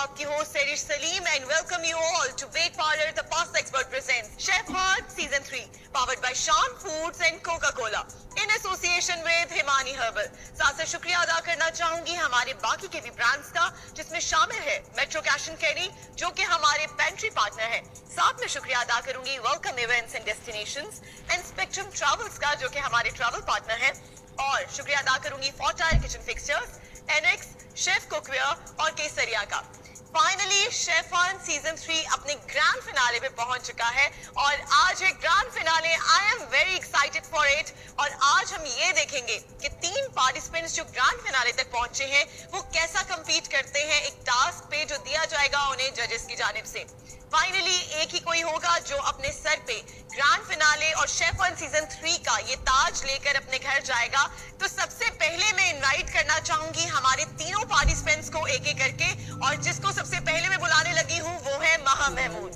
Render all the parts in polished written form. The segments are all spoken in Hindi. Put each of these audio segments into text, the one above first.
आपकी host सैरिश Salim and welcome you all to Bake Parlor The Pasta Expert presents Chef Heart Season 3 powered by Shan Foods and Coca-Cola in association with Himani Herbal। साथ से शुक्रिया अदा करना चाहूंगी हमारे बाकी के भी ब्रांड्स का जिसमें शामिल है मेट्रो कैश एंड कैरी जो कि हमारे पेंट्री पार्टनर है। साथ में शुक्रिया अदा करूंगी welcome events and destinations and spectrum travels का जो कि हमारे ट्रैवल पार्टनर है। और शुक्रिया अदा करूंगी फॉर्टायर kitchen fixtures, Annex, chef cookware और केसरिया का। फाइनली शेफ ऑन सीजन 3 अपने ग्रैंड फिनाले पे पहुंच चुका है और आज है grand finale. I am very excited for it. और आज हम ये देखेंगे कि 3 पार्टिसिपेंट्स जो ग्रैंड फिनाले तक पहुंचे हैं वो कैसा कंपीट करते हैं एक टास्क पे जो दिया जाएगा उन्हें जजेस की जानिब से। फाइनली एक ही कोई होगा जो अपने सर पे ग्रैंड फिनाले और शेफ ऑन सीजन 3 का ये ताज लेकर अपने घर जाएगा। तो सबसे पहले मैं इनवाइट करना चाहूंगी हमारे तीनों पार्टिसिपेंट्स को एक एक करके, और जिसको सबसे पहले मैं बुलाने लगी हूँ वो है महा महमूद।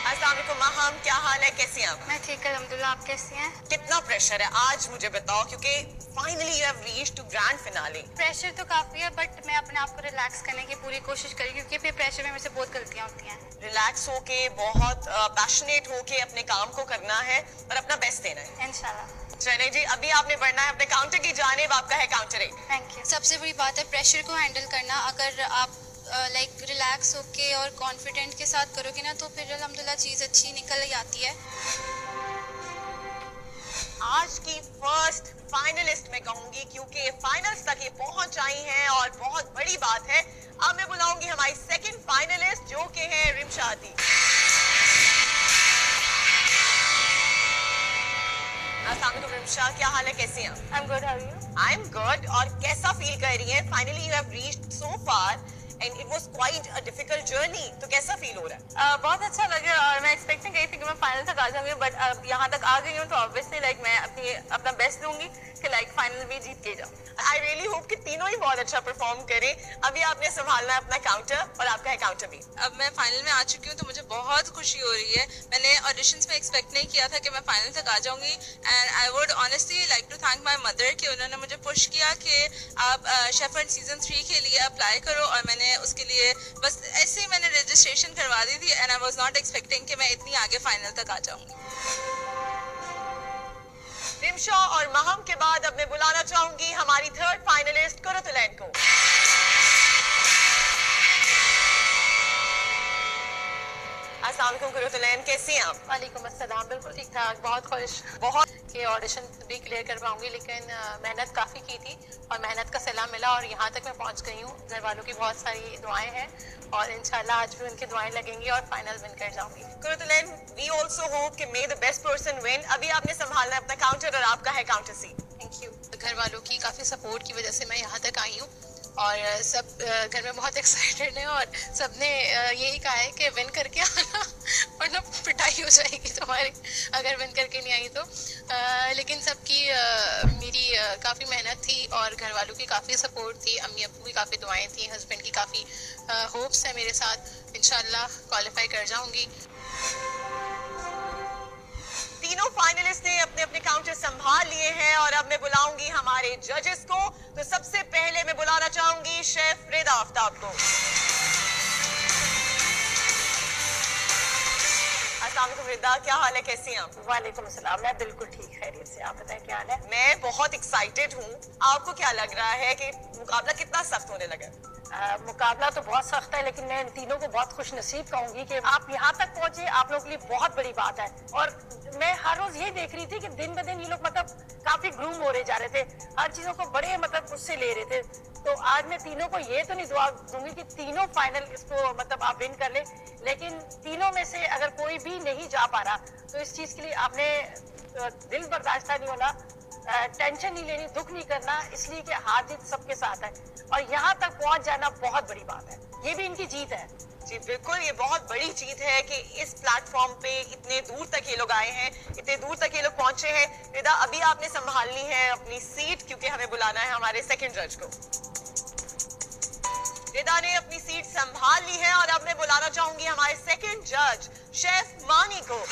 अस्सलाम वालेकुम महा, क्या हाल है, कैसी हैं आप? मैं ठीक है अल्हम्दुलिल्लाह, आप कैसी हैं? कितना प्रेशर है आज मुझे बताओ, क्योंकि finally you have reached to grand finale. Pressure तो काफी है बट मैं अपने आप को रिलैक्स करने की पूरी कोशिश करी क्योंकि फिर प्रेशर में मेरे से बहुत गलतियां होती हैं। रिलैक्स होके बहुत पैशनेट होके अपने काम को करना है और अपना बेस्ट देना है इंशाल्लाह। चले जी, अभी आपने बढ़ना है अपने काउंटर की जानिब। आपका है काउंटर 1। Thank you. सबसे बड़ी बात है प्रेशर को हैंडल करना। अगर आप लाइक रिलैक्स होके और कॉन्फिडेंट के साथ करोगे ना तो फिर अल्हम्दुलिल्लाह चीज़ अच्छी निकल आती है। आज की फर्स्ट फाइनलिस्ट मैं कहूंगी क्योंकि फाइनल्स तक ये पहुंच आई हैं और बहुत बड़ी बात है। अब मैं बुलाऊंगी हमारी सेकंड फाइनलिस्ट जो कि है रिमशा आती। रिमशा, क्या हाल है, कैसी हैं? I am good, how are you? I am good. और कैसा फील कर रही है? Finally you have reached so far and it was quite a difficult journey. तो कैसा फील हो रहा है? बहुत अच्छा लगा और मैं एक्सपेक्ट नहीं करी थी कि मैं फाइनल तक आ जाऊंगी, बट अब यहाँ तक आ गई हूँ तो ऑब्वियसली लाइक मैं अपना बेस्ट दूंगी कि लाइक फाइनल भी जीत के जाऊँ। आई रियली होप कि तीनों ही बहुत अच्छा परफॉर्म करें। अभी आपने संभालना है अपना काउंटर और आपका है काउंटर भी। अब मैं फाइनल में आ चुकी हूँ तो मुझे बहुत खुशी हो रही है। मैंने ऑडिशंस में एक्सपेक्ट नहीं किया था कि मैं फाइनल तक आ जाऊंगी and I would honestly like to thank my mother कि उन्होंने मुझे पुश किया कि आप शेफ एंड सीजन 3 के लिए अप्लाई करो, और मैंने उसके लिए बस ऐसे ही मैंने रजिस्ट्रेशन करवा दी थी and I was not expecting कि मैं इतनी आगे फाइनल तक आ जाऊंगी। रिमशा और महम के बाद अब मैं बुलाना चाहूंगी हमारी थर्ड फाइनलिस्ट कुरतुलैन को। अस्सलाम वालेकुम कुरतुलैन, कैसी हैं आप? वालेकुम अस्सलाम, बिल्कुल ठीक ठाक। बहुत खुश बहुत कि ऑडिशन भी क्लियर कर पाऊंगी, लेकिन मेहनत काफ़ी की थी और मेहनत का सलाम मिला और यहाँ तक मैं पहुँच गई हूँ। घर वालों की बहुत सारी दुआएं हैं और इंशाल्लाह आज भी उनकी दुआएं लगेंगी और फाइनल विन कर जाऊंगी। कुरतुलैन, वी आल्सो होप कि मे द बेस्ट पर्सन विन। अभी आपने संभालना है अपना काउंटर और आपका है काउंटर सी। Thank you. घर वालों की काफ़ी सपोर्ट की वजह से मैं यहाँ तक आई हूँ और सब घर में बहुत एक्साइटेड हैं और सबने यही कहा है कि विन करके आना वरना पिटाई हो जाएगी तुम्हारी अगर विन करके नहीं आई तो। लेकिन सबकी मेरी काफ़ी मेहनत थी और घर वालों की काफ़ी सपोर्ट थी, अम्मी अब्बू की काफ़ी दुआएं थी, हस्बैंड की काफ़ी होप्स है मेरे साथ। इंशाल्लाह क्वालिफाई कर जाऊंगी। तीनों फाइनलिस्ट ने अपने अपने काउंटर संभाल लिए हैं और अब मैं बुलाऊंगी हमारे जजेस को। तो सबसे पहले मैं बुलाना चाहूंगी शेफ रिदा आफ्ताब को। अस्सलाम वालेकुम रिदा, क्या हाल है, कैसी हैं आप? वालेकुम अस्सलाम, मैं बिल्कुल ठीक खैरियत से। आप बताएं क्या हाल है? मैं बहुत एक्साइटेड हूँ। आपको क्या लग रहा है कि मुकाबला कितना सख्त होने लगा? मुकाबला तो बहुत सख्त है, लेकिन मैं इन तीनों को बहुत खुश नसीब कहूंगी कि आप यहाँ तक पहुंचे, आप लोगों के लिए बहुत बड़ी बात है। और मैं हर रोज ये देख रही थी कि दिन ब दिन ये लोग मतलब काफी ग्रूम हो रहे जा रहे थे, हर चीजों को बड़े मतलब उससे ले रहे थे। तो आज मैं तीनों को ये तो नहीं दुआ दूंगी कि तीनों फाइनल इसको मतलब आप विन कर ले, लेकिन तीनों में से अगर कोई भी नहीं जा पा रहा तो इस चीज के लिए आपने दिल बर्दाश्त नहीं होना, टेंशन नहीं लेनी, दुख नहीं करना, इसलिए कि हार जीत सबके साथ है और यहाँ तक पहुंच जाना बहुत बड़ी बात है। ये भी इनकी जीत है। जी बिल्कुल, ये बहुत बड़ी जीत है कि इस प्लेटफॉर्म पे इतने दूर तक ये लोग आए हैं, इतने दूर तक ये लोग पहुंचे हैं। रिदा, अभी आपने संभालनी है अपनी सीट क्योंकि हमें बुलाना है हमारे सेकंड जज को। रिदा ने अपनी सीट संभाल ली है और अब मैं बुलाना चाहूंगी हमारे सेकंड जज शेफ मानी को।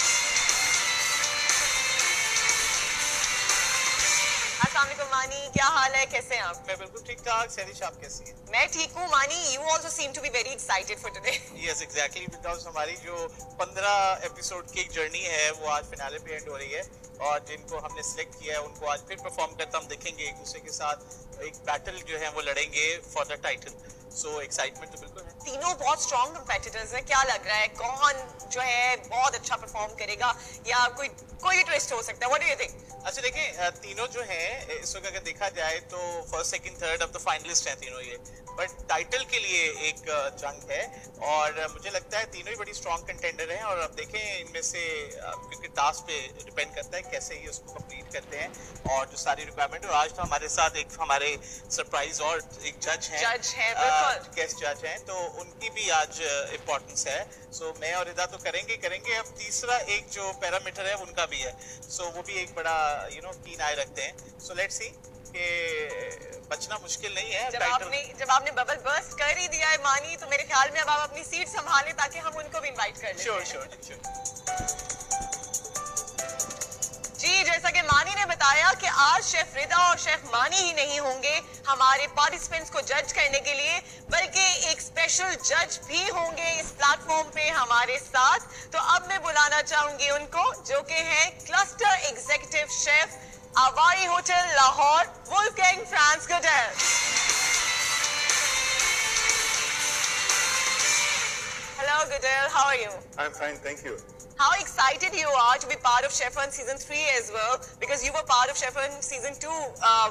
अस्सलाम वालेकुम मानी, क्या हाल है, कैसे हैं आप? मैं बिल्कुल ठीक ठाक। सैनिश, आप कैसी हैं? मैं ठीक हूँ मानी। You also seem to be very excited for today. Yes exactly, because हमारी जो 15 एपिसोड की एक जर्नी है वो आज फिनाले पे एंड हो रही है और जिनको हमने सिलेक्ट किया है उनको आज फिर परफॉर्म करता हम देखेंगे, एक दूसरे के साथ एक बैटल जो है वो लड़ेंगे for the title. So excitement तो बिल्कुल है। तीनों बहुत स्ट्रॉन्ग कंपेटिटर्स हैं, क्या लग रहा है कौन जो है बहुत अच्छा परफॉर्म करेगा या कोई भी ट्विस्ट हो सकता है? What do you think? अच्छा देखें, तीनों जो हैं इस वक्त अगर देखा जाए तो फर्स्ट सेकंड थर्ड अब तो फाइनलिस्ट हैं तीनों ये, बट टाइटल के लिए एक जंग है और मुझे लगता है तीनों ही बड़ी स्ट्रॉन्ग कंटेंडर हैं और अब देखें इनमें से क्योंकि टास्क पे डिपेंड करता है कैसे ये उसको कंप्लीट करते हैं और जो सारी रिक्वायरमेंट। और आज तो हमारे साथ एक हमारे सरप्राइज और एक जज हैं बिल्कुल गेस्ट जज हैं, तो उनकी भी आज इम्पोर्टेंस है। सो मैं और रिदा तो करेंगे। अब तीसरा एक जो पैरामीटर है उनका भी है, सो वो भी एक बड़ा कीन आई रखते हैं। सो लेट्स सी कि बचना मुश्किल नहीं है। जब आपने बबल बर्स्ट कर ही दिया है मानी, तो मेरे ख्याल में अब आप अपनी सीट संभालें ताकि हम उनको भी इनवाइट कर लें। श्योर। जी, जैसा कि मानी ने बताया कि आज शेफ रिदा और शेफ मानी ही नहीं होंगे हमारे पार्टिसिपेंट्स को जज करने के लिए, बल्कि एक स्पेशल जज भी होंगे इस प्लेटफॉर्म पे हमारे साथ। तो अब मैं बुलाना चाहूंगी उनको, जो कि हैं cluster executive chef Avari hotel Lahore, Wolfgang Franz Goodell. Hello Goodell, how are you? I'm fine, thank you. How excited you are to be part of Chef on season 3 as well, because you were part of Chef on season 2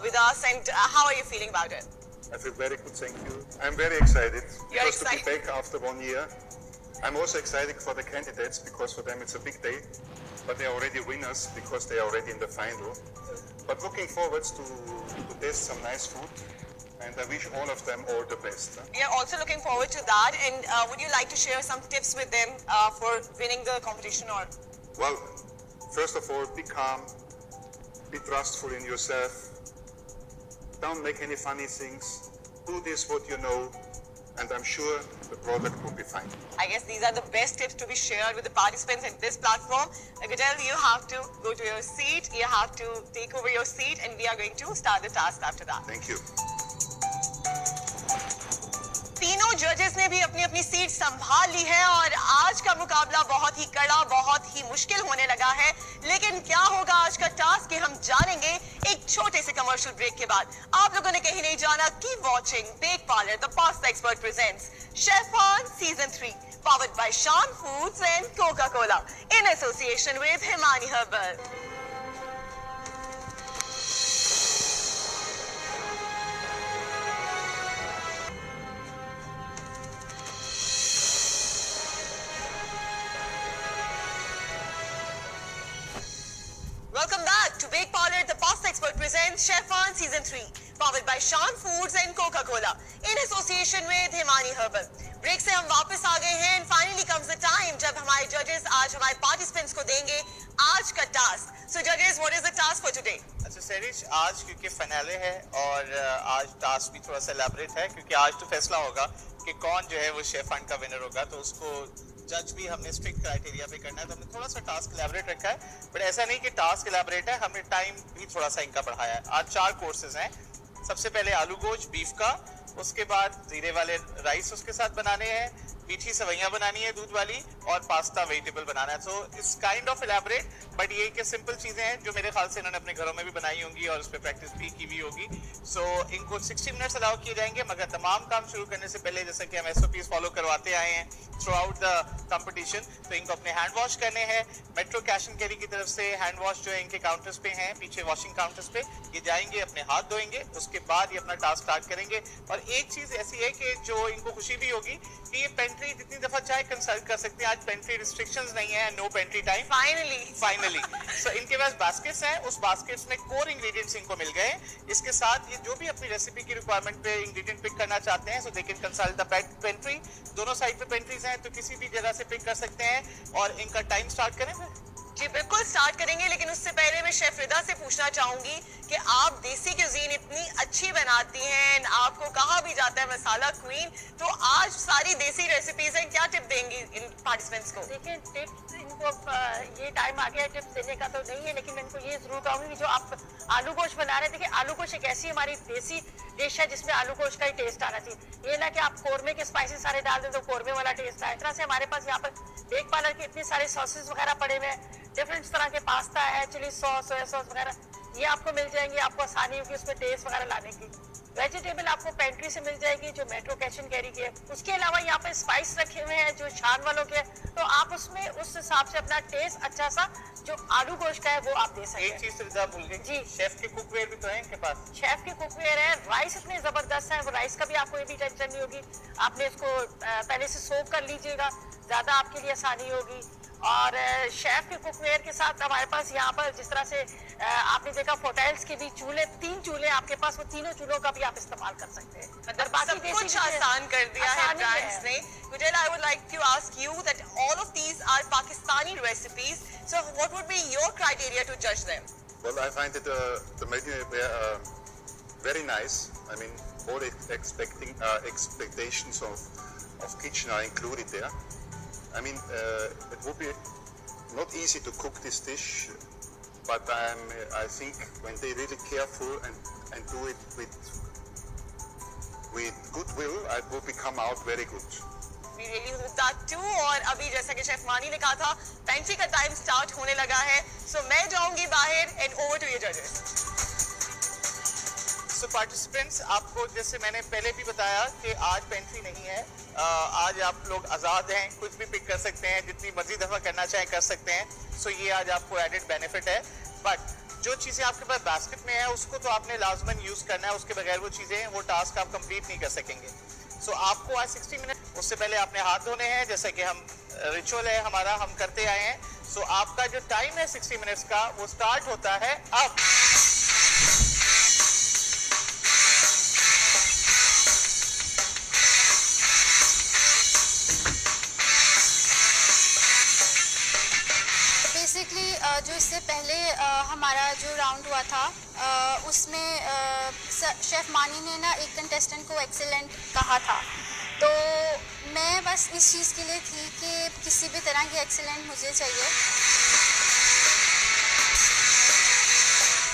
with us, and how are you feeling about it? I feel very good, thank you. I'm very excited You're because excited. to be back after 1 year. I'm also excited for the candidates because for them it's a big day, but they are already winners because they are already in the final. But looking forward to taste some nice food, and I wish all of them all the best. We are also looking forward to that, and would you like to share some tips with them for winning the competition? Or Well, first of all, be calm, be trustful in yourself, don't make any funny things, do this what you know, and I'm sure the product will be fine. I guess these are the best tips to be shared with the participants in this platform. Goodell, you have to go to your seat, you have to take over your seat, and we are going to start the task after that. Thank you. तीनों जजेस ने भी अपनी अपनी सीट संभाल ली है और आज का मुकाबला बहुत ही कड़ा, बहुत ही मुश्किल होने लगा है। लेकिन क्या होगा आज का टास्क कि हम जानेंगे एक छोटे से कमर्शियल ब्रेक के बाद। आप लोगों ने कहीं नहीं जाना, keep watching Bake parlour the pasta expert presents chef on season 3, powered by Shan Foods and Coca-Cola in association with Himani Herbal. Welcome back to Bake Parlor, the Pasta Expert presents Chef on Season 3, powered by Shan Foods and Coca-Cola, in association with Himani Herbal. Break से हम वापस आ गए हैं and finally comes the time जब हमारे जजेस आज हमारे पार्टिसिपेंट्स को देंगे आज का task. So judges, what is the task for today? अच्छा सैरिश, आज क्योंकि फिनाले है और आज टास्क भी थोड़ा सा एलैबोरेट है क्योंकि आज तो फैसला होगा कि कौन जो है वो शेफ फंड का विनर होगा, तो उसको जज भी हमने स्ट्रिक्ट क्राइटेरिया पे करना है, तो हमने थोड़ा सा टास्क एलैबोरेट रखा है. बट ऐसा नहीं कि टास्क एलैबोरेट है, हमने टाइम भी थोड़ा सा इनका बढ़ाया है. आज 4 कोर्सेज हैं. सबसे पहले आलू गोश्त बीफ का, उसके बाद जीरे वाले राइस उसके साथ बनाने हैं, मीठी सवैयां बनानी है दूध वाली, और पास्ता वेजिटेबल बनाना है. So it's kind of elaborate, but ये कि सिंपल चीजें हैं जो मेरे ख्याल से इन्होंने अपने घरों में भी बनाई होंगी और उस पर प्रैक्टिस भी की हुई होगी. सो इनको 60 मिनट्स अलाउ किए जाएंगे, मगर तमाम काम शुरू करने से पहले जैसा कि हम SOPs फॉलो करवाते आए हैं थ्रू आउट द कंपटीशन, तो इनको अपने हैंड वॉश करने हैं. मेट्रो कैश एंड कैरी की तरफ से हैंड वॉश जो है इनके काउंटर्स पे हैं, पीछे वॉशिंग काउंटर्स पे. ये जाएंगे, अपने हाथ धोएंगे, उसके बाद ये अपना टास्क स्टार्ट करेंगे. और एक चीज ऐसी है कि जो इनको खुशी भी होगी कि ये पेंट्री जितनी दफा चाहे कंसल्ट कर सकते हैं. आज पेंट्री रिस्ट्रिक्शंस नहीं है, no pantry time. Finally so इनके पास बास्केट्स हैं, उस बास्केट्स में कोर इंग्रेडिएंट्स इनको मिल गए. इसके साथ ये जो भी अपनी रेसिपी की रिक्वायरमेंट पे इंग्रेडिएंट पिक करना चाहते हैं, so they can consult the pantry. दोनों साइड पे पेंट्रीज हैं, तो किसी भी जगह से पिक कर सकते हैं. और इनका टाइम स्टार्ट करें फिर. जी बिल्कुल स्टार्ट करेंगे, लेकिन उससे पहले मैं शेफ रिदा से पूछना चाहूंगी कि आप देसी क्यूजीन इतनी अच्छी बनाती हैं, आपको कहा भी जाता है मसाला क्वीन, तो आज सारी देसी रेसिपीज हैं, क्या टिप देंगी इन पार्टिसिपेंट्स को? देखिए टिप्स इनको ये टाइम आ गया टिप्स देने का तो नहीं है, लेकिन मैं इनको ये जरूर कहूंगी कि जो आप आलू गोश्त बना रहे हैं, देखिए आलू गोश्त एक ऐसी हमारी देसी डिश है जिसमें आलू गोश्त का ही टेस्ट आना चाहिए। ये ना कि आप कोरमे के स्पाइसेस सारे डाल दें तो कोरमे वाला टेस्ट आए। इस तरह से हमारे पास यहाँ पर बेक पार्लर के इतने सारे सॉसेस वगैरह पड़े हुए हैं, डिफरेंट तरह के पास्ता है, चिली सॉस, सोया सॉस वगैरह, ये आपको मिल जाएंगे। आपको आसानी होगी उसमें टेस्ट वगैरह लाने की। वेजिटेबल आपको पेंट्री से मिल जाएगी जो मेट्रो कैश एंड कैरी के है। उसके अलावा यहाँ पे स्पाइस रखे हुए हैं जो शान वालों के, तो आप उसमें उस हिसाब से अपना टेस्ट अच्छा सा जो आलू गोश्त का है वो आप दे सकते हैं। एक चीज रिदा भूल गई जी, शेफ के कुकवेयर भी तो है इनके पास। शेफ के कुकवेयर है, राइस इतने जबरदस्त है, वो राइस का भी आपको ये भी टेंशन नहीं होगी। आपने इसको पहले से सोक कर लीजिएगा, ज्यादा आपके लिए आसानी होगी। और शेफ के कुकवेयर के साथ हमारे पास यहाँ पर जिस तरह से आपने देखा फोटाइल्स के भी चूल्हे, 3 चूल्हे आपके पास, वो तीनों चूल्हों का भी आप इस्तेमाल कर सकते हैं। मतलब सब कुछ आसान कर दिया है ब्रांड्स ने। Gujel, I would like to ask you that all of these are Pakistani recipes. So what would be your criteria to judge them? Well, I find that the menu very nice. I mean, all expectations of kitchen are included there. I mean, it would be not easy to cook this dish, but I think when they're really careful and do it with goodwill, it will become out very good. We really hope that too. और अभी जैसा कि शेफ मानी ने कहा था, पेंट्री का टाइम स्टार्ट होने लगा है, so मैं जाऊंगी बाहर and over to you judges. So participants, आपको जैसे मैंने पहले भी बताया कि आज पेंट्री नहीं है, आज आप लोग आज़ाद हैं, कुछ भी पिक कर सकते हैं, जितनी मर्जी दफ़ा करना चाहें कर सकते हैं। सो ये आज आपको एडेड बेनिफिट है, बट जो चीज़ें आपके पास बास्केट में है उसको तो आपने लाजमन यूज़ करना है, उसके बगैर वो चीज़ें, वो टास्क आप कंप्लीट नहीं कर सकेंगे। सो आपको आज 60 मिनट, उससे पहले आपने हाथ धोने हैं, जैसा कि हम रिचुअल है हमारा, हम करते आए हैं। सो आपका जो टाइम है 60 मिनट्स का, वो स्टार्ट होता है अब। बेसिकली जो इससे पहले हमारा जो राउंड हुआ था उसमें शेफ मानी ने ना एक कंटेस्टेंट को एक्सीलेंट कहा था, तो मैं बस इस चीज़ के लिए थी कि किसी भी तरह की एक्सीलेंट मुझे चाहिए।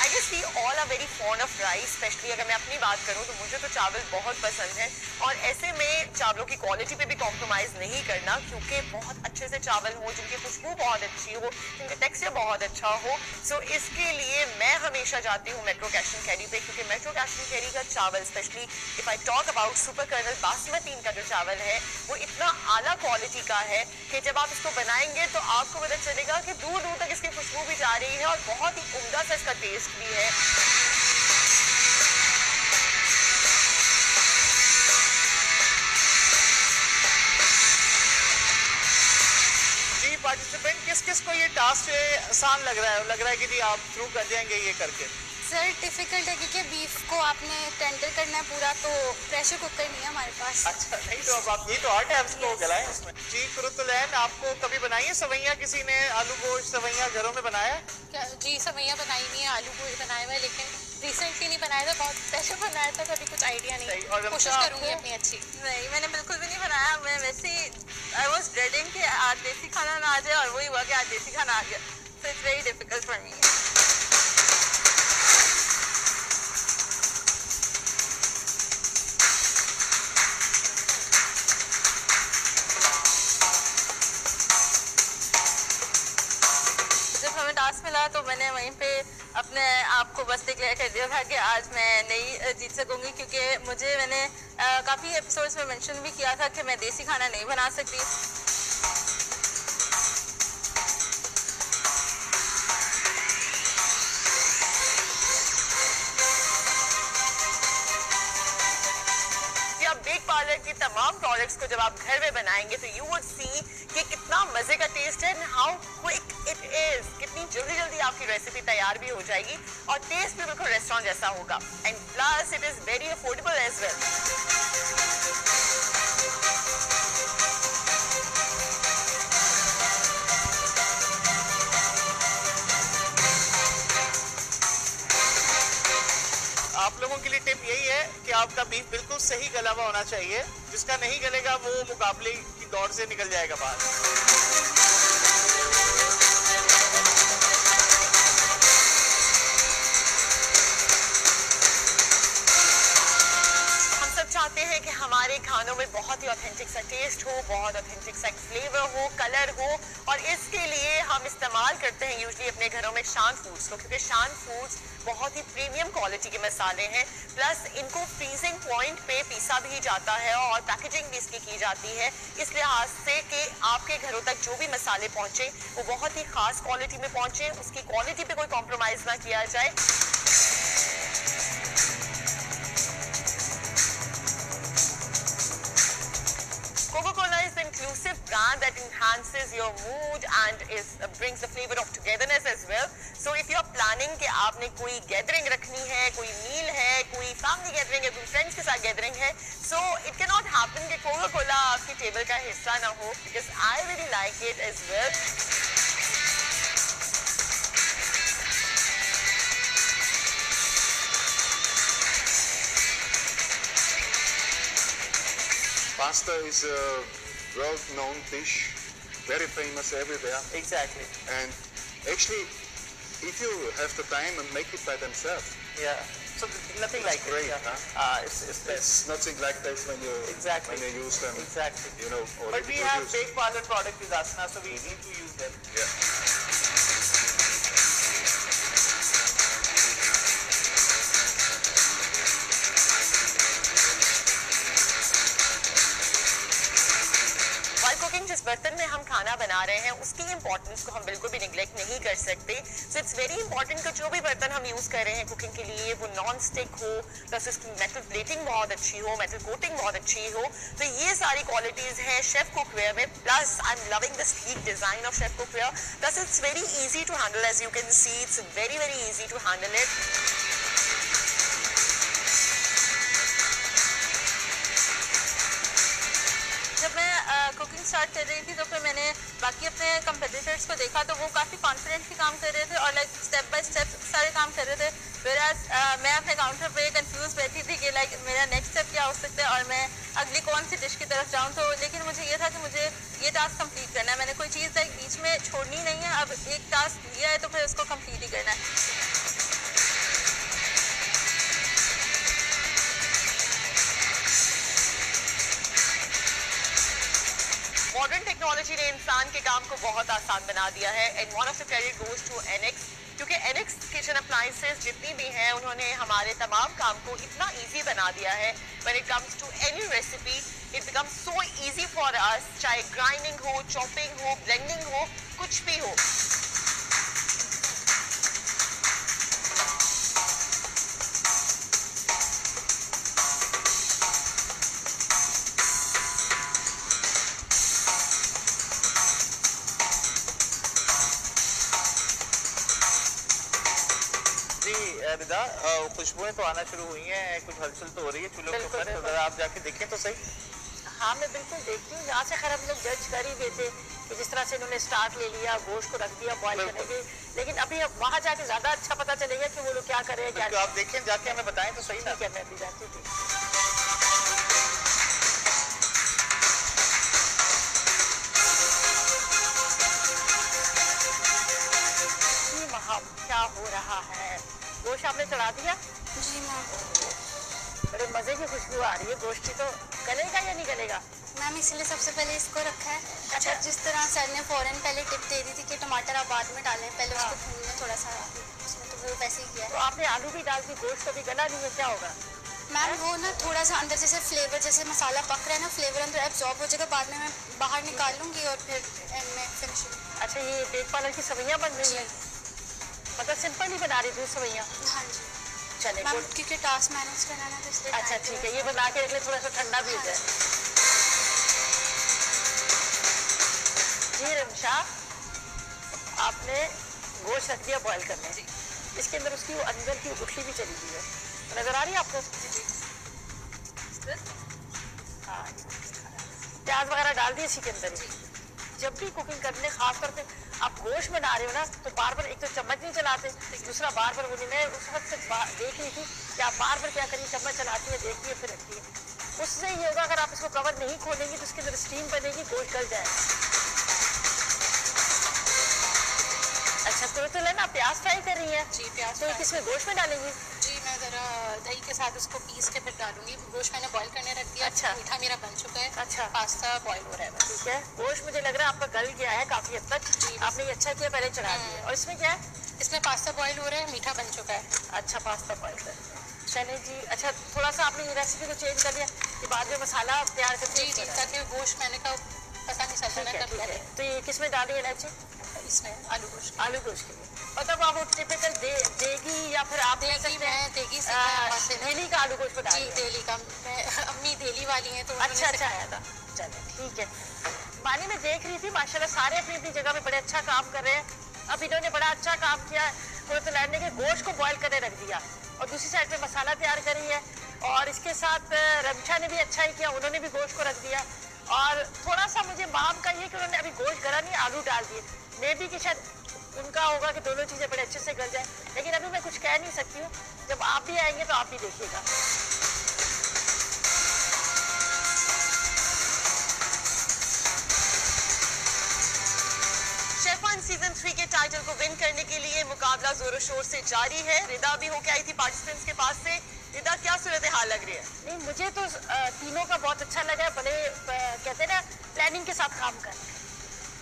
I guess we all are very fond of rice, especially अगर मैं अपनी बात करूं तो मुझे तो चावल बहुत पसंद है, और ऐसे में चावलों की क्वालिटी पे भी कॉम्प्रोमाइज नहीं करना, क्योंकि बहुत अच्छे से चावल हो, जिनकी खुशबू बहुत अच्छी हो, जिनका टेक्सचर बहुत अच्छा हो। सो इसके लिए मैं हमेशा जाती हूँ मेट्रो कैश एंड कैरी पे, क्योंकि मेट्रो कैश एंड कैरी का चावल, specially if I talk about super kernel basmati का जो चावल है, वो इतना आला क्वालिटी का है कि जब आप इसको बनाएंगे तो आपको पता चलेगा कि दूर दूर तक इसकी खुशबू भी जा रही है और बहुत ही उम्दा सा इसका टेस्ट भी है। जी पार्टिसिपेंट, किस किस को ये टास्क आसान लग रहा है कि जी आप थ्रू कर जाएंगे ये करके? सर डिफ़िकल्ट है क्योंकि बीफ को आपने टेंडर करना है पूरा, तो प्रेशर कुकर नहीं है हमारे पास। अच्छा, नहीं तो अब आप ये तो आर्ट है, इसको गलाएं उसमें। जी कुरुतुलैन, आपको कभी बनाई है सवैयां? किसी ने आलू गोश्त सवैयां घरों में बनाया? जी सवैयां बनाई नहीं है, आलू गोश्त बनाया हुआ है, लेकिन रिसेंटली नहीं बनाया था, बहुत पहले बनाया था, कभी कुछ आइडिया नहीं। और कोशिश करूंगी अपनी अच्छी। नहीं, मैंने बिल्कुल भी नहीं बनाया। मैं वैसे ही आई वाज ड्रेडिंग कि आज देसी खाना ना आ जाए, और वही हुआ कि आज देसी खाना आ गया। So it's very difficult for me. Task मिला तो मैंने वहीं पे अपने आप को बस डिक्लेयर कर दिया था कि आज मैं नहीं जीत सकूंगी, क्योंकि मैंने काफ़ी एपिसोड्स में मेंशन भी किया था कि मैं देसी खाना नहीं बना सकती। बेक पार्लर की तमाम प्रोडक्ट्स को जब आप घर में बनाएंगे तो यू वुड सी कि कितना मजे का टेस्ट है, हाउ क्विक इट इज, कितनी जल्दी जल्दी आपकी रेसिपी तैयार भी हो जाएगी और टेस्ट भी बिल्कुल रेस्टोरेंट जैसा होगा, and plus it is very affordable as well. आपका बीफ बिल्कुल सही गला हुआ होना चाहिए, जिसका नहीं गलेगा वो मुकाबले की दौड़ से निकल जाएगा बाहर। चाहते हैं कि हमारे खानों में बहुत ही ऑथेंटिक सा टेस्ट हो, बहुत ऑथेंटिक सा फ्लेवर हो, कलर हो, और इसके लिए हम इस्तेमाल करते हैं यूजुअली अपने घरों में शान फूड्स को, क्योंकि शान फूड्स बहुत ही प्रीमियम क्वालिटी के मसाले हैं, प्लस इनको फ्रीजिंग पॉइंट पे पीसा भी जाता है और पैकेजिंग भी इसकी की जाती है, इस लिहाज से कि आपके घरों तक जो भी मसाले पहुंचे वो बहुत ही खास क्वालिटी में पहुंचे, उसकी क्वालिटी पे कोई कॉम्प्रोमाइज ना किया जाए। Coca-Cola is the inclusive brand that enhances your mood and brings the flavor of togetherness as well. So if you are planning कि आपने कोई gathering रखनी है, कोई meal है, कोई family gathering है, कोई friends के साथ gathering है, so it cannot happen कि Coca-Cola आपकी table का हिस्सा ना हो, because I really like it as well. Pasta is a world-known dish, very famous everywhere. Exactly. And actually, if you have the time and make it by themselves, Yeah. So nothing like great, it. Yeah. huh? It's best. it's nothing like this when you Exactly. when you use them. Exactly. You know, But already we have produced. big parlor product with us now, so we need to use them. Yeah. While cooking, जिस बर्तन में हम खाना बना रहे हैं उसकी इंपॉर्टेंस को हम बिल्कुल भी निगलेक्ट नहीं कर सकते। सो इट्स वेरी इंपॉर्टेंट कि जो भी बर्तन हम यूज कर रहे हैं कुकिंग के लिए वो नॉन स्टिक हो, प्लस उसकी मेटल प्लेटिंग बहुत अच्छी हो, मेटल कोटिंग बहुत अच्छी हो। तो ये सारी क्वालिटीज हैं शेफ कुकवेयर में। Plus I am loving the sleek design of chef cookware. Plus it's very easy to handle, as you can see it's very very easy to handle it. जब मैं कुकिंग स्टार्ट कर रही थी तो फिर मैंने बाकी अपने कंपेटिटर्स को देखा तो वो काफ़ी कॉन्फिडेंटली काम कर रहे थे और लाइक स्टेप बाय स्टेप सारे काम कर रहे थे, वेराज मैं अपने काउंटर पे कंफ्यूज बैठी थी कि लाइक मेरा नेक्स्ट स्टेप क्या हो सकता है और मैं अगली कौन सी डिश की तरफ जाऊँ। तो लेकिन मुझे ये था कि मुझे ये टास्क कंप्लीट करना है, मैंने कोई चीज़ लाइक बीच में छोड़नी नहीं है। अब एक टास्क लिया है तो फिर उसको कंप्लीट ही करना है। मॉडर्न टेक्नोलॉजी ने इंसान के काम को बहुत आसान बना दिया है and one of the credit goes to NX, क्योंकि एनएक्स किचन अप्लायंसेस जितनी भी हैं उन्होंने हमारे तमाम काम को इतना इजी बना दिया है। When it comes to any recipe it becomes so easy for us, चाहे ग्राइंडिंग हो, चॉपिंग हो, ब्लेंडिंग हो, कुछ भी हो। रिदा, खुशबुएं तो आना शुरू हुई हैं, कुछ हलचल तो हो रही है चूल्हों के ऊपर, तो अगर आप जाके देखें तो सही। हाँ मैं बिल्कुल देखती हूँ, यहाँ से खैर हम लोग जज कर ही देते कि जिस तरह से इन्होंने स्टार्ट ले लिया, गोश्त को रख दिया बॉईल करने के, लेकिन अभी अब वहाँ जाके ज़्यादा अच्छा पता चलेगा कि वो लोग क्या कर रहे हैं क्या। तो आप देखें जाके हमें बताएं तो सही ना। ठीक है, मैं भी जाती थी। क्या हो रहा है? गोश्त आपने चढ़ा दिया? जी मैम। बड़े मजे की खुशबू आ रही है गोश्त की, तो गलेगा या नहीं गलेगा? मैम इसलिए सबसे पहले इसको रखा है। अच्छा। जिस तरह सर ने फौरन पहले टिप दे दी थी कि टमाटर आप बाद में डालें, पहले उसको भून लें थोड़ा सा उसमें, तो वो वैसे ही किया तो है। आपने आलू भी डाल दी, गोश्त अभी गला नहीं है, क्या होगा? मैम वो ना थोड़ा सा अंदर जैसे फ्लेवर, जैसे मसाला पक रहा है ना, फ्लेवर अंदर एब्जॉर्ब हो जाएगा, बाद में मैं बाहर निकाल लूँगी और फिर एंड में फिनिशिंग। अच्छा, ये बेक पार्लर की सवैयाँ बन रही हैं, मतलब सिंपल ही बना रही थी सवैयाँ? हाँ जी चले मैम, गुड। क्योंकि टास्क मैनेज करना है ना तो इसलिए। अच्छा ठीक है, ये बना के रख ले, थोड़ा सा ठंडा भी हो जाए। जी रमशा, आपने गोश्त रख दिया बॉईल करने, इसके अंदर उसकी वो अंदर की गुठली भी चली गई है, नजर आ रही है आपको? हाँ, प्याज वगैरह डाल दिए इसी के अंदर ही। जब भी कुकिंग करने, खासतौर पे आप गोश्त बना रहे हो ना, तो बार बार एक तो चम्मच नहीं चलाते, दूसरा बार बार वो नहीं। मैं उस वक्त से देख रही थी कि आप बार बार क्या करिए, चम्मच चलाती है, देखती है, फिर रखती है। उससे ये होगा अगर आप इसको कवर नहीं खोलेंगे तो उसके अंदर स्टीम बनेगी, गोश्त गल जाएगा। अच्छा, तो लेना प्याज फ्राई कर रही है जी, प्याज तो ये किसमें गोश्त में डालेंगी? जी, मैं ज़रा दही के साथ उसको पीस के फिर डालूंगी। गोश्त मैंने बॉईल करने रख दिया। अच्छा। मीठा मेरा बन चुका है। अच्छा। पास्ता बॉईल हो रहा है बस। ठीक है, गोश्त मुझे लग रहा है आपका गल गया है काफी हद तक। जी। आपने ये अच्छा किया, पहले चढ़ा दिया। और इसमें क्या है? इसमें पास्ता बॉईल हो रहा है, मीठा बन चुका है। अच्छा, पास्ता बॉईल कर दिया। चलिए जी, अच्छा थोड़ा सा आपने ये रेसिपी को चेंज कर लिया कि बाद में मसाला तैयार करके जी, ताकि गोश्त मैंने का पता नहीं चलता ना कब ठीक है। तो ये किसमें डाली है इलायची? इसमें आलू गोश्त। आलू गोश्त के लिए। मतलब आप वो टिपिकल देगी या फिर आप दे सकते हैं मैं देगी से दिल्ली का आलू गोश्त बता जी, दिल्ली का। मैं अम्मी दिल्ली वाली हैं तो अच्छा सिखाया था। चलो ठीक है। पानी में देख रही थी माशाल्लाह सारे अपनी अपनी जगह पे बड़े अच्छा काम कर रहे हैं। अब इन्होंने बड़ा अच्छा काम किया, कुर्तलैंड ने के गोश्त को बॉईल करने रख दिया और दूसरी साइड पे मसाला तैयार करी है। और इसके साथ रमशा ने भी अच्छा ही किया, उन्होंने भी गोश्त को रख दिया। और थोड़ा सा मुझे माम का ये कि उन्होंने अभी गोश्त गला नहीं, आलू डाल दिए। मे भी कि शायद उनका होगा कि दोनों चीज़ें बड़े अच्छे से गल जाए, लेकिन अभी मैं कुछ कह नहीं सकती हूँ। जब आप भी आएंगे तो आप भी देखिएगा। शेफान सीजन 3 के टाइटल को विन करने के लिए मुकाबला जोरों शोर से जारी है। रिदा भी होके आई थी पार्टिसिपेंट्स के पास से। रिदा, क्या सूरत हाल लग रही है? नहीं, मुझे तो तीनों का बहुत अच्छा लगा। बड़े कहते हैं ना प्लानिंग के साथ काम कर,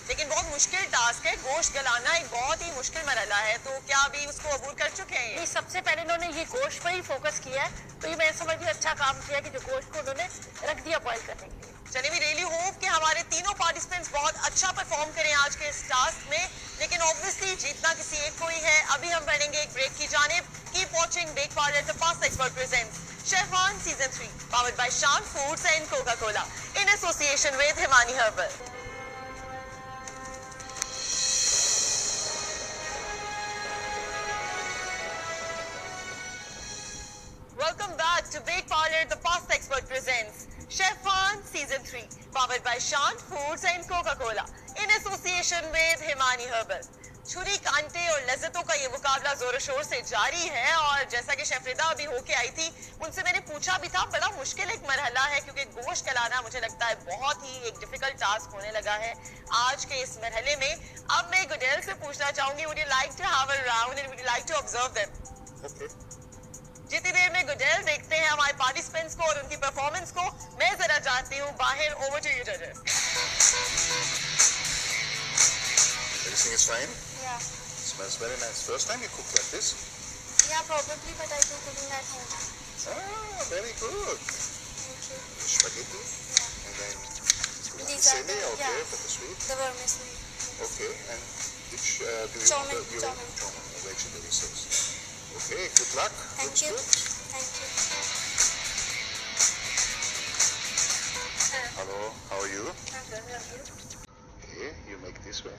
लेकिन बहुत मुश्किल टास्क है। गोश्त गलाना एक बहुत ही मुश्किल मरहला है, तो क्या अभी उसको अबूर कर चुके हैं? नहीं, सबसे पहले इन्होंने ये गोश्त पर ही फोकस किया है, तो ये मैं समझती हूँ अच्छा काम किया कि जो गोश्त को उन्होंने रख दिया बॉईल करने के लिए। चलिए, वी रियली होप कि हमारे तीनों पार्टिसिपेंट्स बहुत अच्छा परफॉर्म करें आज के इस टास्क में, लेकिन ऑब्वियसली जीतना किसी एक को ही है। अभी हम बढ़ेंगे एक ब्रेक की जानिब। Keep watching Bake parlour the pasta expert presents chef one season 3 powered by Shan foods and Coca Cola in association with Himani herbal. Welcome back to Bake Parlor, the Pasta Expert presents Chefwan Season 3, powered by Shan Foods and Coca-Cola, in association with Himani Herbal. छुरी कांटे और लज्जतों का ये मुकाबला जोरों शोर से जारी है और जैसा कि शेफ रिदा अभी होके आई थी, उनसे मैंने पूछा भी था, बड़ा मुश्किल एक मरहला है क्योंकि गोश्त गलाना मुझे लगता है बहुत ही एक डिफिकल्ट टास्क होने लगा है आज के इस मरहले में। अब मैं गुडेल से पूछना चाहूंगी, would you like to have a round and would you like to observe them? Okay. जितनी देर में गुडेल देखते हैं हमारे पार्टिसिपेंट्स को और उनकी परफॉर्मेंस को, मैं जरा चाहती हूँ बाहर। ओवर टू यू जजेस। Everything is fine? Yeah. Smells very nice. First time you cook like this? Yeah, probably, but I do cooking at home. Ah, very good. Thank you. Spaghetti? Yeah. And then These are semi, the, okay, yeah, for the sweet. the vermicelli. Okay, and which do you Chow mein, want? chow mein. Chow mein, vegetable sauce. Okay, good luck. Thank Looks you. good. Thank you. Hello, how are you? Okay, you make this way.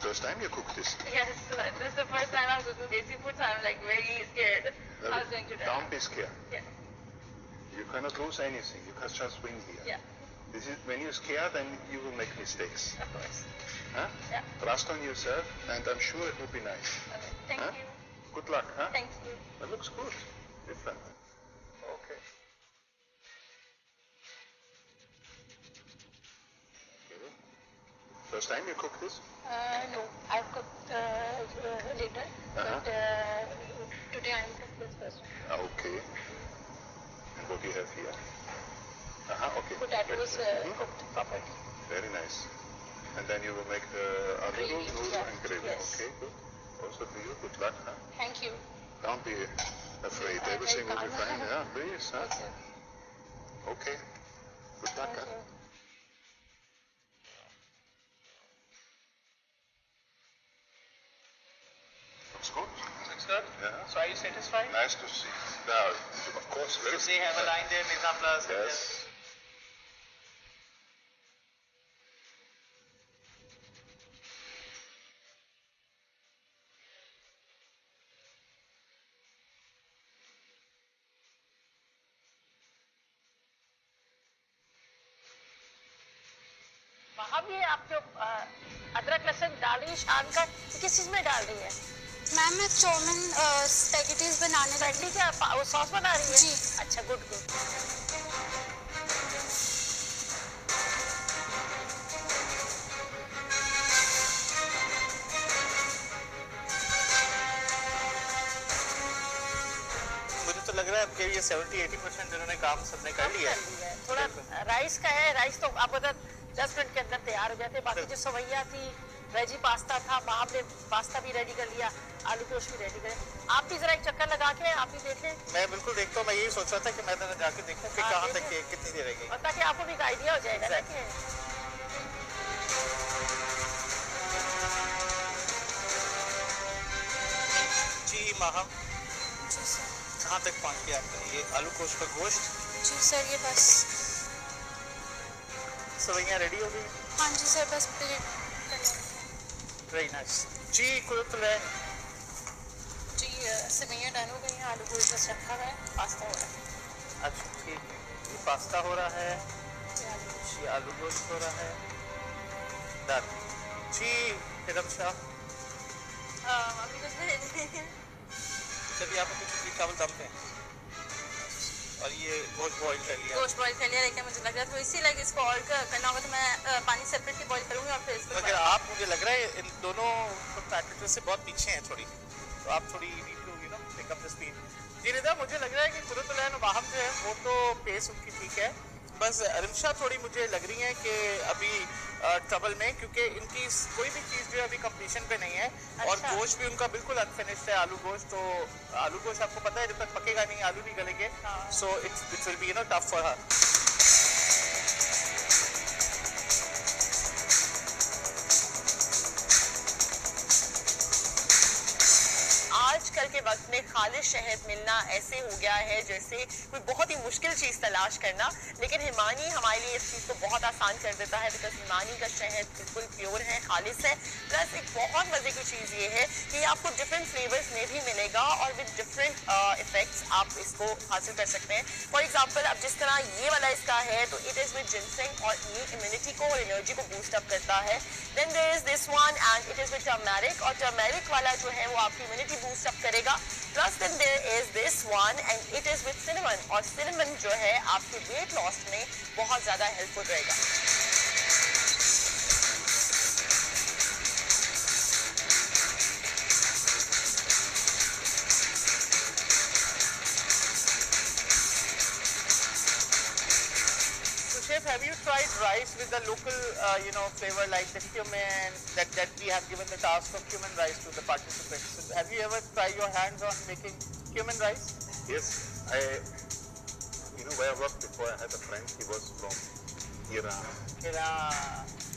First time you cook this? Yes, this is the first time I'm cooking desi food, so I'm like very scared. Well, I was going to die. don't be scared. Yeah. You cannot lose anything. You can just win here. Yeah, This is when you're scared, then you will make mistakes. of course. Huh? Yeah. Trust on yourself, and I'm sure it will be nice. Okay. Thank Huh? you. Good luck, huh? Thank you. That looks good. Different. Okay. Okay. First time you cook this? No, I've cooked later, but today I'm cooking this first. Okay. And what do you have here? Okay. Potatoes Mhm. cooked properly. Very nice. And then you will make the Gravy, noodle yeah, and gravy. yes. Okay, good. Also to you, good luck, huh? Thank you. Don't be afraid. I'm Everything will be very fine. calm. Yeah, please, huh? Okay. Okay. Good luck, Thank huh? you. Looks good. Looks good. Yeah. So are you satisfied? Nice to see. Now, of course, very So they have a line there, Nizam Plus. and Yes. वहाँ भी आप जो अदरक लहसुन डाल रही है शान का, तो किस चीज में डाल रही है? मैम मैं चाउमीन स्पेगेटीज बनाने लगी। स्पेगेटी क्या वो सॉस बना रही है? जी। अच्छा, गुड गुड। मुझे तो लग रहा है आपके ये 70-80% जिन्होंने काम सबने कर लिया है। थोड़ा राइस का है, राइस तो आप बता 10 मिनट के अंदर तैयार हो जाते। बाकी जो सवैया थी, वेजी पास्ता था, वहाँ पे पास्ता भी रेडी कर लिया, आलू गोश्त भी रेडी करें। आप भी जरा एक चक्कर लगा के आप भी देखें। मैं बिल्कुल देखता हूँ, मैं यही सोच रहा था कि मैं जरा जाके देखूँ कि कहाँ तक ये कितनी देर रहेगी। और ताकि आपको भी एक आइडिया हो जाएगा ना कि जी माहम, जी सर। कहाँ तक पहुँच गया आपका ये आलू गोश्त का गोश्त? जी सर, ये बस। सवैयाँ रेडी हो गई? हाँ जी सर, बस प्लेट करने। वेरी नाइस जी। कुलतुल जी सेवइयां डन हो गई हैं, आलू गोश्त बस रखा हुआ है, पास्ता हो रहा है। अच्छा ठीक है, ये पास्ता हो रहा है, ये आलू गोश्त हो रहा है। डन जी। हिरम शाह, अभी कुछ नहीं। चलिए आप कुछ चावल दम पे और ये गोश्त बॉईल कर लिया। गोश्त बॉईल कर लिया, लेकिन मुझे लग रहा है तो इसी लगे इसको और करना होगा तो मैं पानी सेपरेटली बॉईल करूँगी और फिर इसको मगर आप, मुझे लग रहा है इन दोनों पैकेजेस से बहुत पीछे हैं थोड़ी, तो आप थोड़ी need to you know pick up the speed. जी निदा, मुझे लग रहा है कि कुरतुल और वाहम जो है वो तो पेस उनकी ठीक है, बस रिमशा थोड़ी मुझे लग रही है कि अभी ट्रबल में, क्योंकि इनकी कोई भी चीज़ जो है अभी कंप्लीशन पे नहीं है। और गोश्त भी उनका बिल्कुल अनफिनिश्ड है, आलू गोश्त। तो आलू गोश्त आपको पता है जब तक पकेगा नहीं आलू नहीं गलेंगे, so it's will be you know tough for her. आजकल के वक्त में खालिश शहद मिलना ऐसे हो गया है जैसे कोई बहुत ही मुश्किल चीज तलाश करना, लेकिन हिमानी हमारे लिए इस चीज को बहुत आसान कर देता है, बिकॉज हिमानी का शहद बिल्कुल प्योर है, खालिश है। प्लस एक बहुत मजे की चीज ये है कि आपको डिफरेंट फ्लेवर्स में भी मिलेगा और विद डिफरेंट इफेक्ट्स आप इसको हासिल कर सकते हैं। फॉर एग्जाम्पल अब जिस तरह ये वाला इसका है तो इट इज विद जिनसेंग और ये इम्यूनिटी को और एनर्जी को बूस्ट अप करता है। Then there is this one and it is with turmeric, और टर्मेरिक वाला जो है वो आपकी इम्यूनिटी बूस्ट अप करेगा। Plus then there is this one and it is with cinnamon, और सिनेमन जो है आपके वेट लॉस में बहुत ज्यादा हेल्पफुल रहेगा। Chef, have you tried rice with the local, you know, flavor like the cumin that we have given the task of cumin rice to the participants? So have you ever tried your hands on making cumin rice? Yes, you know, where I worked before, I had a friend, he was from Iran.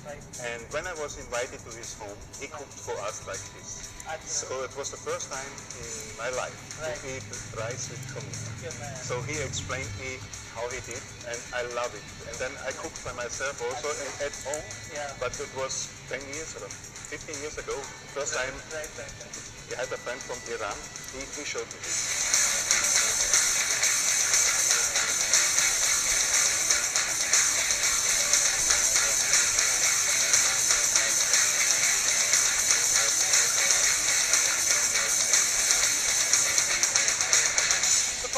Right. And when I was invited to his home, he cooked for us like this. So it was the first time in my life to eat rice with cumin. So he explained me how he did, and I love it. And then I cooked by myself also at home, but it was 10 years ago, 15 years ago. First time I had a friend from Iran, he showed me this.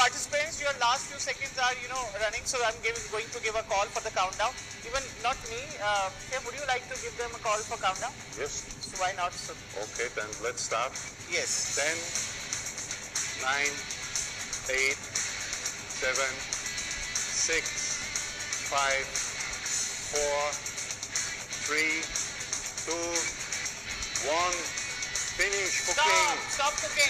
Participants, your last few seconds are, you know, running, so I'm going to give a call for the countdown. Even not me, Chef, would you like to give them a call for countdown? Yes. So why not? So, Okay, then let's start. yes. 10, 9, 8, 7, 6, 5, 4, 3, 2, 1. Finish cooking. Stop cooking.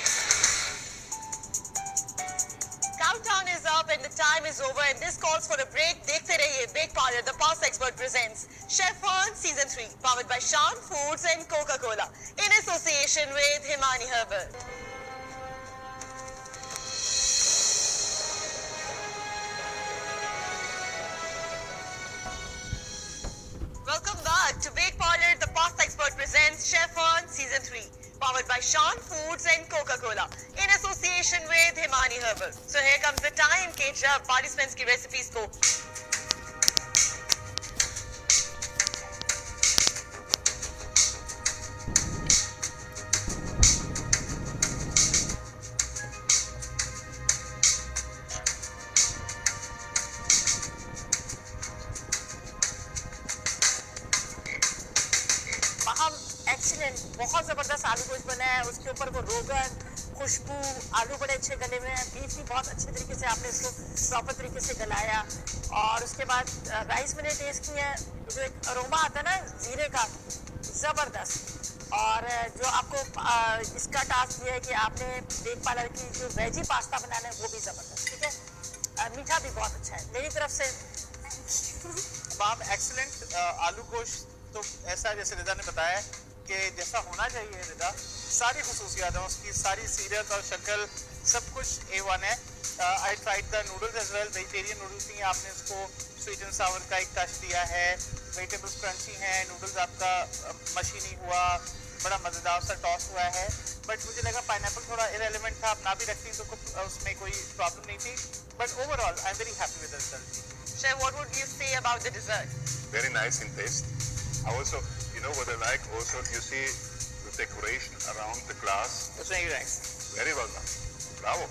Countdown is up and the time is over and this calls for a break. देखते रहिए Bake Parlor, the Past Expert presents Chef Hunt Season 3, powered by Shan Foods and Coca-Cola in association with Himani Herbal. Welcome back to Bake Parlor, the Past Expert presents Chef Hunt Season 3, powered by Shan Foods and Coca-Cola in association with Himani Herbal. So here comes the time कि जब participants की recipes को ज़बरदस्त आलू गोश्त बना है, उसके ऊपर वो रोगन, खुशबू, आलू बड़े अच्छे गले में हैं, बीफ भी बहुत अच्छे तरीके से आपने इसको प्रॉपर तरीके से गलाया। और उसके बाद राइस मैंने टेस्ट किया है, जो एक अरोमा आता है ना ज़ीरे का, ज़बरदस्त। और जो आपको इसका टास्क ये है कि आपने बेक पार्लर की जो वेजी पास्ता बनाना है वो भी ज़बरदस्त, ठीक है। मीठा भी बहुत अच्छा है मेरी तरफ से। तमाम एक्सीलेंट आलू गोश्त तो ऐसा जैसे रिदा ने बताया कि जैसा होना चाहिए रिदा, सारी खसूसियात हैं उसकी, सारी सीरत और शक्ल सब कुछ A1 है। I tried the noodles as well, vegetarian noodles ही आपने उसको स्वीट एंड सावर का एक टच दिया है, वेजिटेबल्स क्रंची हैं, नूडल्स आपका मशीनी हुआ, बड़ा मज़ेदार सा टॉस हुआ है। बट मुझे लगा पाइनएप्पल थोड़ा इरेलीवेंट था, आप ना भी रखती तो उसमें कोई प्रॉब्लम नहीं थी। But overall I am very happy with the result. Chef, what would you say about the dessert? Very nice in taste. I also, you know what I like also, you see the decoration around the glass. It's very nice. Very well done. Bravo.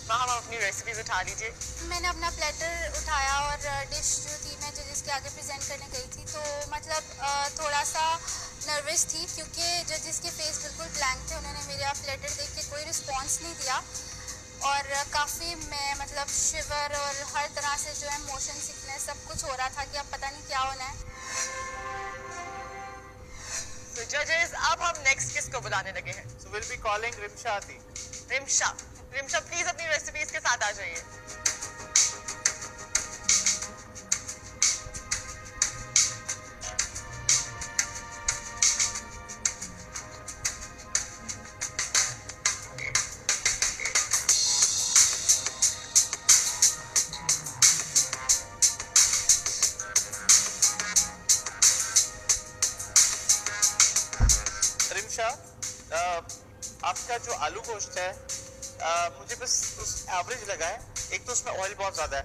हम अपनी रेसिपीज उठा लीजिए। मैंने अपना प्लेटर उठाया और डिश जो थी मैं जजेस के आगे प्रेजेंट करने गई थी, तो मतलब थोड़ा सा नर्वस थी क्योंकि जजेस के फेस बिल्कुल ब्लैंक थे। उन्होंने मेरा प्लेटर देख के कोई रिस्पांस नहीं दिया और काफ़ी मैं मतलब शिवर और हर तरह से जो है मोशन सिकनेस सब कुछ हो रहा था कि अब पता नहीं क्या होना है। So judges, अब हम नेक्स्ट किसको बुलाने लगे हैं? So we'll be calling Rimsha आती। रिमशा प्लीज अपनी रेसिपीज के साथ आ जाइए। रिमशा, आपका जो आलू गोश्त है मुझे बस उस एवरेज लगा है। एक तो उसमें ऑयल बहुत ज़्यादा है,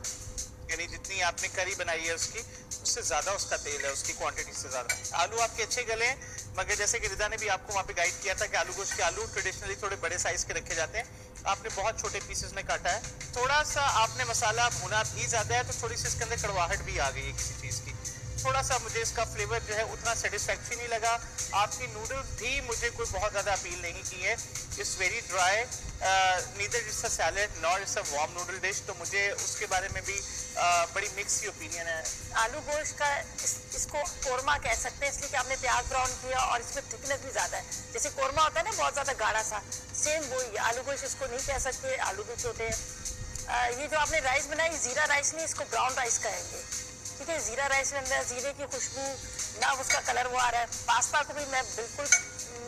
यानी जितनी आपने करी बनाई है उसकी उससे ज़्यादा उसका तेल है, उसकी क्वांटिटी से ज़्यादा। आलू आपके अच्छे गले हैं, मगर जैसे कि रिदा ने भी आपको वहाँ पे गाइड किया था कि आलू गोश्त के आलू ट्रेडिशनली थोड़े बड़े साइज़ के रखे जाते हैं, आपने बहुत छोटे पीसेस में काटा है। थोड़ा सा आपने मसाला भुना भी ज़्यादा है, तो थोड़ी सी इसके अंदर कड़वाहट भी आ गई है किसी चीज़ की। थोड़ा सा मुझे इसका फ्लेवर जो है उतना सेटिस्फैक्ट्री नहीं लगा। आपकी नूडल्स भी मुझे कोई बहुत ज़्यादा अपील नहीं की है। It's very dry, neither it's a salad nor it's a warm noodle dish, तो मुझे उसके बारे में भी बड़ी मिक्स ही ओपिनियन है। आलू गोश्त का इसको कोरमा कह सकते हैं, इसलिए कि आपने प्याज ब्राउन किया और इसमें थिकनेस भी ज़्यादा है। जैसे कोरमा होता है ना बहुत ज़्यादा गाढ़ा सा, सेम वही है। आलू गोश्त इसको नहीं कह सकते, आलू भी छोटे हैं। ये जो आपने राइस बनाई ज़ीरा राइस नहीं, इसको ब्राउन राइस कहेंगे, ठीक है। ज़ीरा राइस में अंदर ज़ीरे की खुशबू ना उसका कलर वो आ रहा है। पास्ता को भी मैं बिल्कुल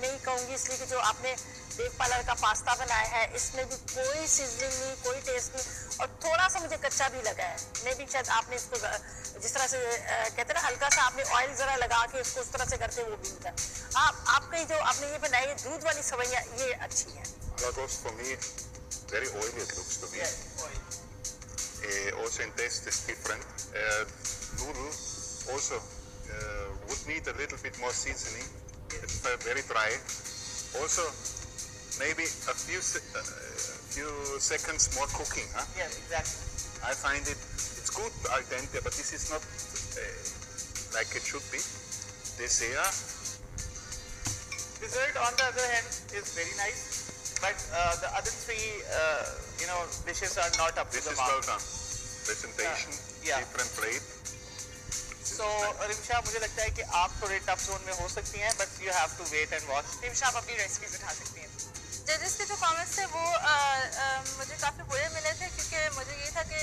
नहीं कहूँगी, इसलिए कि जो आपने बेक पार्लर का पास्ता बनाया है इसमें भी कोई सीजनिंग नहीं, कोई टेस्ट नहीं, और थोड़ा सा मुझे कच्चा भी लगा है। मे भी शायद आपने इसको जिस तरह से कहते हैं ना हल्का सा आपने ऑयल ज़रा लगा के इसको उस तरह से करते वो भी नहीं था। आपकी जो आपने ये बनाई है दूध वाली सवैयाँ ये अच्छी है। That was for me very oily, it looks to me. Also in taste is different. Noodle also would need a little bit more seasoning. It's very dry. Also, maybe a few seconds more cooking, huh? Yes, exactly. I find it's good al dente, but this is not like it should be. Dessert on the other hand is very nice, but the other three, dishes are not up to This the is mark. well done. Presentation, yeah. different plate. So, Rimsha मुझे लगता है कि आप थोड़े टफ जोन में हो सकती हैं, but you have to wait and watch. Rimsha आप अपनी रेसिपीज उठा सकती हैं। जजेस के जो कमेंट्स थे वो मुझे काफ़ी बुरे मिले थे, क्योंकि मुझे ये था कि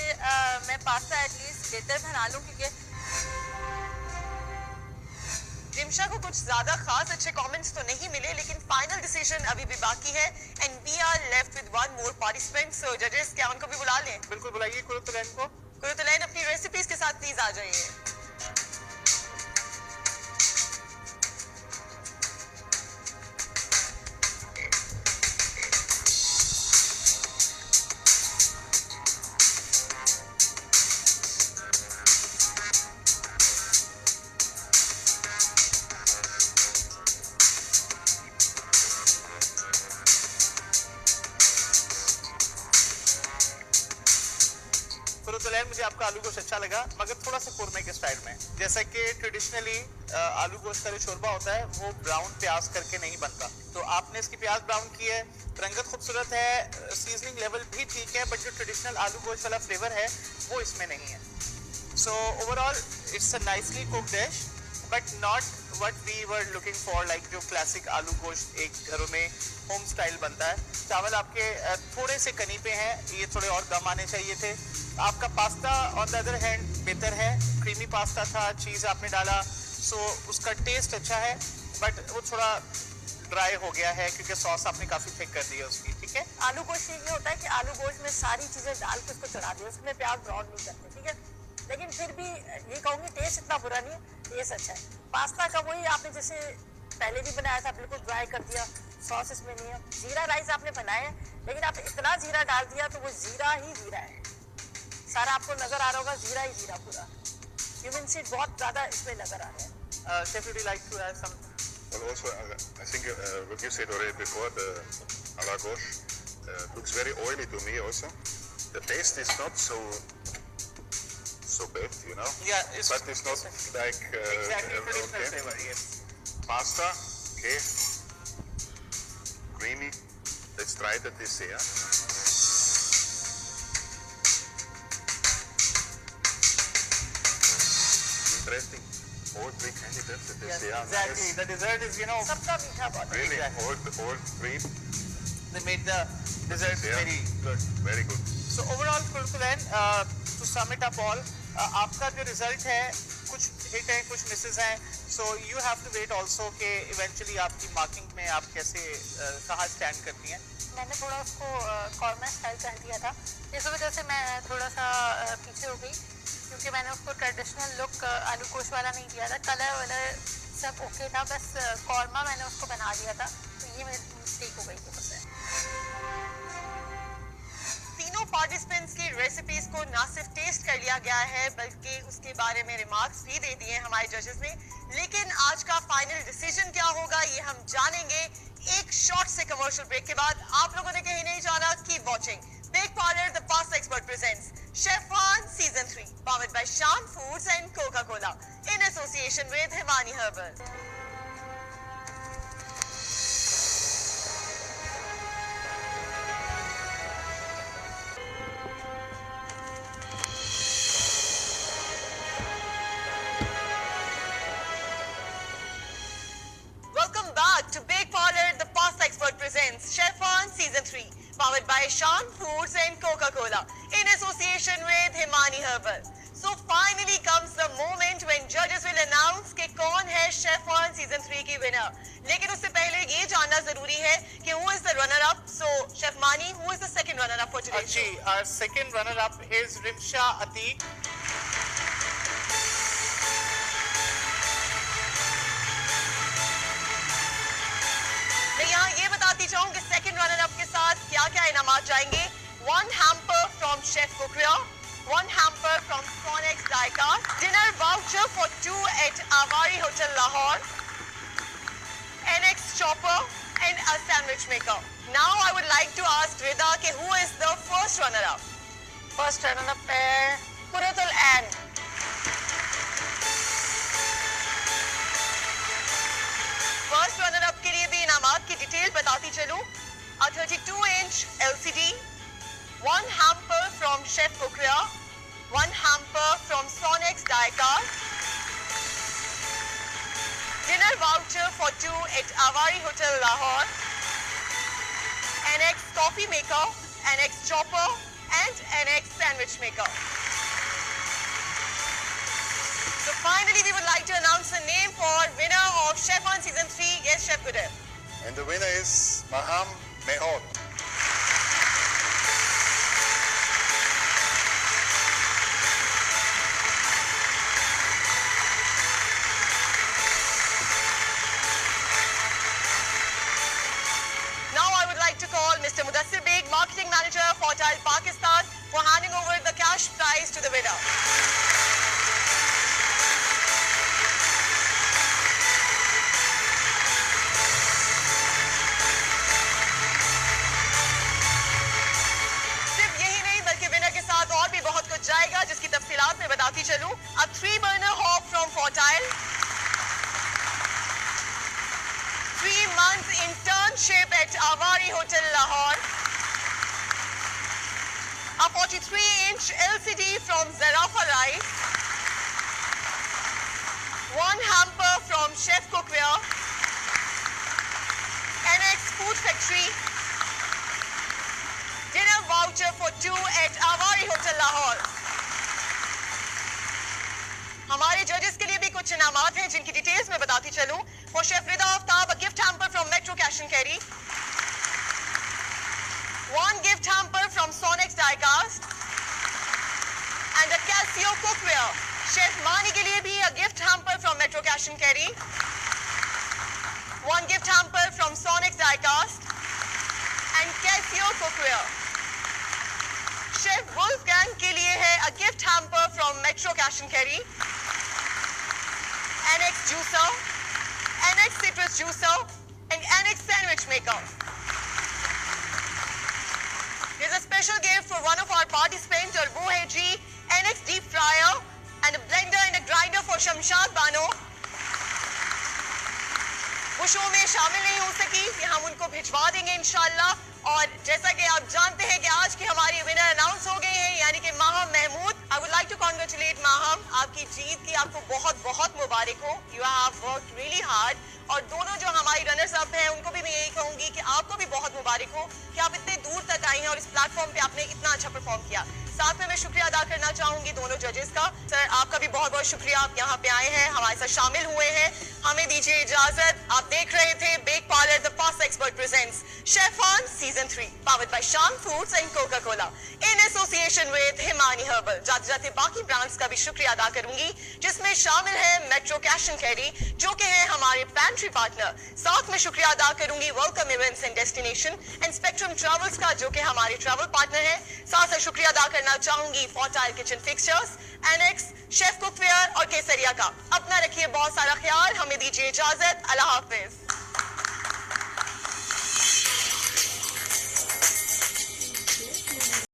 मैं पास्ता एटलीस्ट बेहतर बना लूँ, क्योंकि रिमशा को कुछ ज्यादा खास अच्छे कमेंट्स तो नहीं मिले, लेकिन फाइनल डिसीजन अभी भी बाकी है and we are left with one more participant. So जजेस क्या उनको भी बुला लें? बिल्कुल बुलाइए कुरुतलैन को। कुरुतलैन अपनी रेसिपीज के साथ प्लीज आ जाइए। कुरुतुलैन मुझे आपका आलू गोश्त अच्छा लगा, मगर थोड़ा सा कुरमे के स्टाइल में। जैसा कि ट्रेडिशनली आलू गोश्त का जो शोरबा होता है वो ब्राउन प्याज करके नहीं बनता, तो आपने इसकी प्याज ब्राउन की है, रंगत खूबसूरत है, सीजनिंग लेवल भी ठीक है, बट जो ट्रेडिशनल आलू गोश्त वाला फ्लेवर है वो इसमें नहीं है। So overall it's a nicely cooked dish, but not what we were looking for, like जो क्लासिक आलू गोश्त एक घरों में होम स्टाइल बनता है। चावल आपके थोड़े से कनी पे हैं, ये थोड़े और दम आने चाहिए थे। आपका pasta on the other hand बेहतर है, क्रीमी पास्ता था, चीज़ आपने डाला, सो उसका टेस्ट अच्छा है, बट वो थोड़ा ड्राई हो गया है क्योंकि सॉस आपने काफ़ी थिक कर दी है उसकी। ठीक है, आलू गोश्त ये होता है कि आलू गोश्त में सारी चीजें डाल के उसको चढ़ा दिया, उसमें प्याज ब्राउन नहीं करते, ठीक है, लेकिन फिर भी ये कहूँगी टेस्ट इतना बुरा नहीं है, टेस्ट अच्छा है। पास्ता का वही आपने जैसे पहले भी बनाया था, बिल्कुल ड्राई कर दिया, सॉस इसमें नहीं है। जीरा राइस आपने बनाया है, लेकिन आपने इतना जीरा डाल दिया तो वो जीरा ही जीरा है, सारा आपको नजर आ रहा होगा जीरा ही जीरा पूरा, ह्यूमन सीड बहुत ज्यादा इसमें नजर आ रहा है। Chef would you like to add something? Well, also, I think what you said already before, the à la gauche looks very oily to me also. The taste is not so bad, you know. Yeah, but it's not like exactly traditional okay. flavor. Yes. Pasta, okay, creamy. Let's try the dessert. Interesting. All three candidates, the Yes, dessert. exactly. Nice. The dessert is, सबका मीठा बहुत है। Really, Exactly. all three, They made the dessert Yeah. very good. very good. So overall, कुरुतुलैन, to sum it up all, आपका जो रिजल्ट है कुछ हिट है कुछ मिसेस हैं, so you have to wait also कि eventually आपकी मार्किंग में आप कैसे कहाँ स्टैंड करती हैं। मैंने थोड़ा उसको कॉर्नर स्टाइल कर दिया था, इस वजह से मैं थोड़ा सा पीछे हो गई, क्योंकि मैंने उसको ट्रेडिशनल लुक आलू गोश्त वाला नहीं दिया था, कलर वलर सब ओके था, बस कॉर्मा मैंने उसको बना दिया था, तो ये मेरी मिस्टेक हो गई थी मुझसे। तीनों पार्टिसिपेंट्स की रेसिपीज को ना सिर्फ टेस्ट कर लिया गया है बल्कि उसके बारे में रिमार्क्स भी दे दिए हमारे जजेस ने, लेकिन आज का फाइनल डिसीजन क्या होगा ये हम जानेंगे एक शॉर्ट से कमर्शियल ब्रेक के बाद। आप लोगों ने कहीं नहीं जाना, keep watching. Bake parlour the pasta expert presents chef on season 3 powered by Shan Foods and Coca-Cola in association with Himani Herbal. Welcome back to Bake Parlor, the Pasta Expert presents Chef on Season 3, powered by Shan Foods and Coca-Cola, in association with Himani Herbal. So finally comes the moment when judges will announce कि कौन है Chef on Season 3 की winner. लेकिन उससे पहले ये जानना जरूरी है कि who is the runner-up. So Chef Mani, who is the second runner-up for today's show? Our second runner-up is Rimsha Atiq. मैं यहाँ ये बताती चाहूँ कि सेकंड रनर अप के साथ क्या क्या इनामात जाएंगे। 1 hamper from Chef Kukria, 1 hamper from Sonex Diecast, dinner voucher for 2 at Avari Hotel Lahore, NX chopper and a sandwich maker. Now I would like to ask Rida कि who is the first runner up? First runner up है कुरुतुलैन। फर्स्ट रनर अप के लिए भी इनामात की डिटेल बताती चलूं। A 32-inch LCD, 1 hamper from Chef Kukria, 1 hamper from Sonex Diecast, dinner voucher for 2 at Avari Hotel Lahore, NX coffee maker, NX chopper and NX sandwich maker. So finally we would like to announce the name for winner of Chef on Season 3. Yes, Chef Goodell. And the winner is Maham Mehod. Now I would like to call Mr. Mudassir Beg, Marketing Manager for Tile Pakistan, for handing over the cash prize to the winner. चलूं, a 3-burner hob from Fortile, 3 months internship at Avari Hotel Lahore, a 43-inch LCD from Zarafa Rice, 1 hamper from Chef Cookware, NX Food Factory, dinner voucher for 2 at Avari Hotel Lahore. हमारे जजेस के लिए भी कुछ इनामात हैं जिनकी डिटेल्स में बताती चलूं. For Chef Rida Aftab, a gift hamper from Metro Cash and Carry, 1 gift hamper from Sonex Diecast, and a Casio cookware. Chef Mani के लिए भी a gift hamper from Metro Cash and Carry, 1 gift hamper from Sonex Diecast, and Casio cookware. Chef Wolfgang के लिए है a gift hamper from Metro Cash and Carry, NX juicer, NX citrus juicer, and NX sandwich maker. There's a special gift for one of our participants और वो है जी NX deep fryer and a blender and a grinder for Shamshad Bano. वो शो में शामिल नहीं हो सकी, कि हम उनको भिजवा देंगे इंशाल्लाह. और जैसा कि आप जानते हैं कि आज की हमारी विनर अनाउंस हो गई है, यानी कि Maham Mahmood. I would like to congratulate Maham, आपकी जीत की आपको बहुत बहुत मुबारक हो. You have worked really hard. और दोनों जो हमारी रनर्स अप हैं उनको भी मैं यही कहूंगी कि आपको भी बहुत मुबारक हो कि आप इतने दूर तक आई हैं और इस प्लेटफॉर्म पे आपने इतना अच्छा परफॉर्म किया. साथ में मैं शुक्रिया अदा करना चाहूंगी दोनों जजेस का. सर आपका भी बहुत बहुत शुक्रिया, आप यहाँ पे आए हैं, हमारे साथ शामिल हुए हैं. हमें दीजिए इजाजत. आप देख रहे थे Bake parlour the pasta expert presents chef on season 3 powered by Shan foods and Coca Cola in association with Himani herbal. जाते जाते बाकी ब्रांड्स का भी शुक्रिया अदा करूंगी जिसमें शामिल है मेट्रो कैश एंड कैरी जो कि है हमारे पैंट्री पार्टनर. साथ में शुक्रिया अदा करूंगी welcome events and destination and spectrum travels का जो कि हमारे ट्रैवल पार्टनर है. साथ में शुक्रिया अदा करना चाहूंगी फॉर्टाइल kitchen fixtures, Annex, chef cookware और केसरिया का. अपना रखिए बहुत सारा ख्याल. हमें दीजिए इजाजत. अल्लाह हाफिज.